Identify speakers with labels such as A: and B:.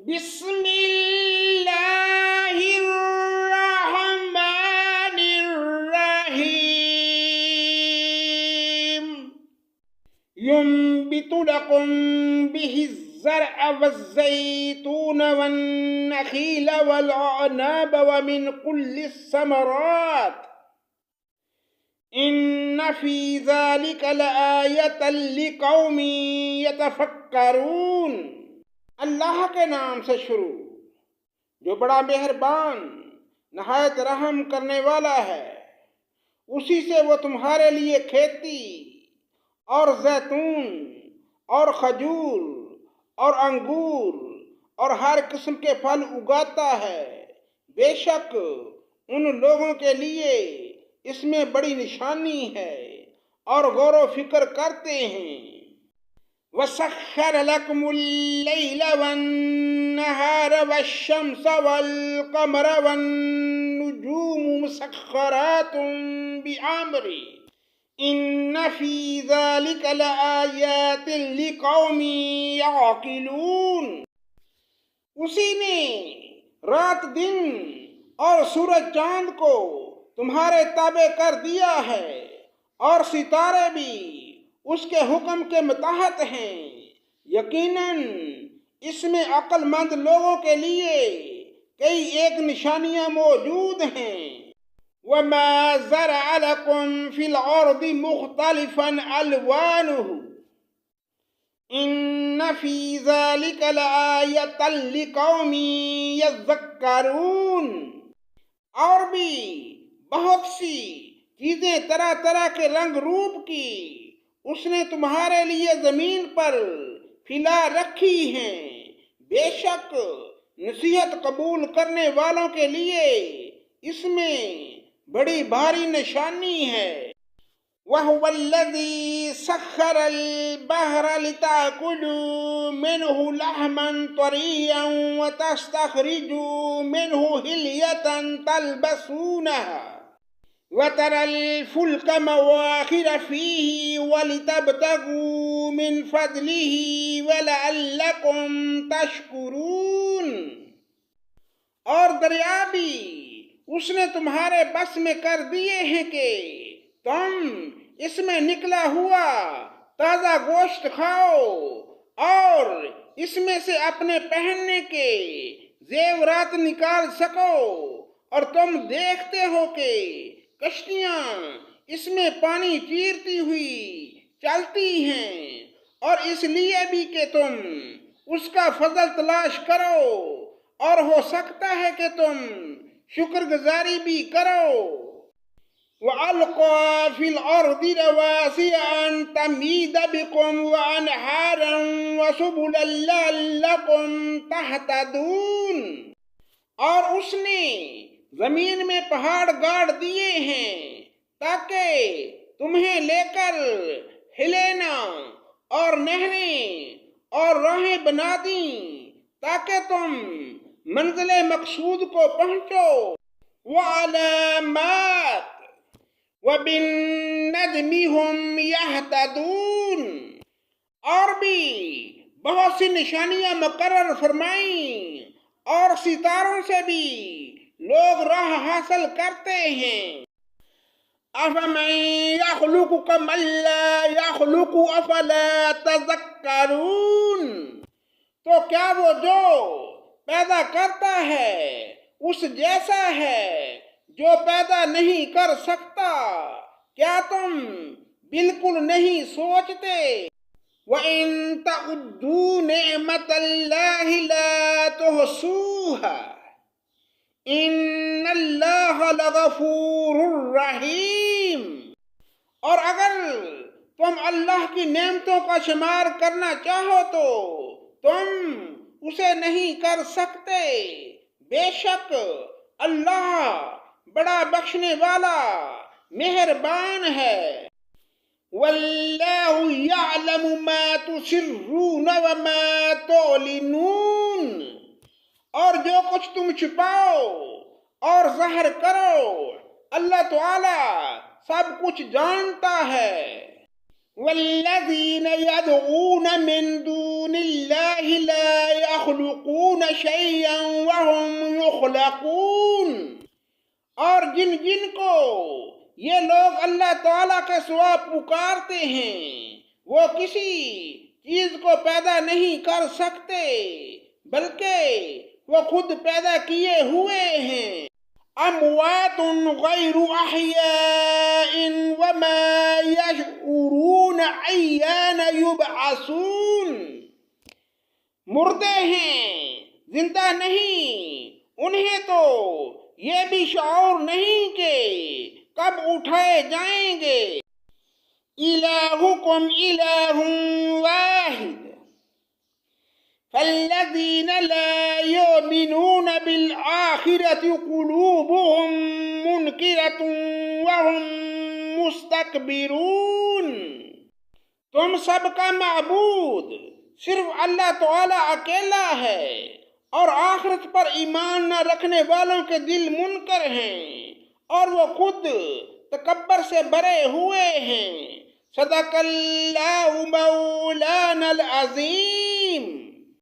A: بسم اللہ الرحمن الرحیم ينبت لكم به الزرع والزيتون والنخيل والأعناب ومن كل الثمرات إن في ذلك لآية لقوم يتفكرون۔ اللہ کے نام سے شروع جو بڑا مہربان نہایت رحم کرنے والا ہے۔ اسی سے وہ تمہارے لیے کھیتی اور زیتون اور کھجور اور انگور اور ہر قسم کے پھل اگاتا ہے۔ بے شک ان لوگوں کے لیے اس میں بڑی نشانی ہے اور غور و فکر کرتے ہیں۔ وَسَخَّرَ لَكُمُ اللَّيْلَ وَالنَّهَارَ وَالشَّمْسَ وَالْقَمَرَ وَالنُّجُومُ مُسَخَّرَاتٌ بِأَمْرِهِ إِنَّ فِي ذَلِكَ لَآيَاتٍ لِقَوْمٍ يَعْقِلُونَ۔ اسی نے رات دن اور سورج چاند کو تمہارے تابع کر دیا ہے اور ستارے بھی اس کے حکم کے متحد ہیں۔ یقیناً اس میں عقل مند لوگوں کے لیے کئی ایک نشانیاں موجود ہیں۔ وَمَا زَرَعَ لَكُمْ فِي الْأَرْضِ مُخْتَلِفًا أَلْوَانُهُ إِنَّ فِي ذَلِكَ لَآيَةً لِقَوْمٍ يَذَّكَّرُونَ۔ اور بھی بہت سی چیزیں طرح طرح کے رنگ روپ کی اس نے تمہارے لیے زمین پر پھیلا رکھی ہیں۔ بے شک نصیحت قبول کرنے والوں کے لیے اس میں بڑی بھاری نشانی ہے۔ وَهُوَ الَّذِي سَخَّرَ الْبَحْرَ لِتَأْكُلُوا مِنْهُ لَحْمًا طَرِيًّا وَتَسْتَخْرِجُوا مِنْهُ حِلْيَةً تَلْبَسُونَهَا وَتَرَى الْفُلْكَ مَوَاخِرَ فِيهِ وَلِتَبْتَغُوا مِنْ فَضْلِهِ وَلَعَلَّكُمْ تَشْكُرُونَ۔ اور دریا بھی اس نے تمہارے بس میں کر دیے ہیں کہ تم اس میں نکلا ہوا تازہ گوشت کھاؤ اور اس میں سے اپنے پہننے کے زیورات نکال سکو، اور تم دیکھتے ہو کہ کشتیاں اس میں پانی چیرتی ہوئی چلتی ہیں، اور اس لیے بھی کہ تم اس کا فضل تلاش کرو اور ہو سکتا ہے کہ تم شکر گزاری بھی کرو۔ وَأَلْقَى فِي الْأَرْضِ رَوَاسِيَ أَن تَمِيدَ بِكُمْ وَأَنْهَارًا وَسُبُلًا لَعَلَّكُمْ تَهْتَدُونَ۔ اور اس نے زمین میں پہاڑ گاڑ دیے ہیں تاکہ تمہیں لے کر ہلینا، اور نہریں اور راہیں بنا دیں تاکہ تم منزل مقصود کو پہنچو۔ وَعَلَامَاتٍ وَبِالنَّجْمِ هُمْ يَهْتَدُونَ۔ اور بھی بہت سی نشانیاں مقرر فرمائیں، اور ستاروں سے بھی لوگ راہ حاصل کرتے ہیں۔ أَفَمَن يَخْلُقُ كَمَن لَّا يَخْلُقُ أَفَلَا تَذَكَّرُونَ۔ تو کیا وہ جو پیدا کرتا ہے اس جیسا ہے جو پیدا نہیں کر سکتا؟ کیا تم بالکل نہیں سوچتے؟ وَإِن تَعُدُّوا نِعْمَتَ اللَّهِ لَا تُحْصُوهَا إِنَّ اللَّهَ لَغَفُورٌ رَحِيمٌ۔ اور اگر تم اللہ کی نعمتوں کا شمار کرنا چاہو تو تم اسے نہیں کر سکتے۔ بے شک اللہ بڑا بخشنے والا مہربان ہے۔ وَاللَّهُ يَعْلَمُ مَا تُسِرُّونَ وَمَا تُعْلِنُونَ۔ اور جو کچھ تم چھپاؤ اور ظاہر کرو اللہ تعالی سب کچھ جانتا ہے۔ والذین یدعون من دون اللہ لا یخلقون شیئا وهم یخلقون، اور جن کو یہ لوگ اللہ تعالیٰ کے سوا پکارتے ہیں وہ کسی چیز کو پیدا نہیں کر سکتے بلکہ وہ خود پیدا کیے ہوئے ہیں۔ اموات غیر احیاء وما یشعرون ایان یبعثون، مردے ہیں زندہ نہیں، انہیں تو یہ بھی شعور نہیں کہ کب اٹھائے جائیں گے۔ الہکم الہ واحد فالذین لا یؤمنون بالآخرة قلوبهم منکرة وهم مستکبرون، تم سب کا معبود صرف اللہ تعالی اکیلا ہے، اور آخرت پر ایمان نہ رکھنے والوں کے دل منکر ہیں اور وہ خود تکبر سے بھرے ہوئے ہیں۔ صدق اللہ مولانا العظیم۔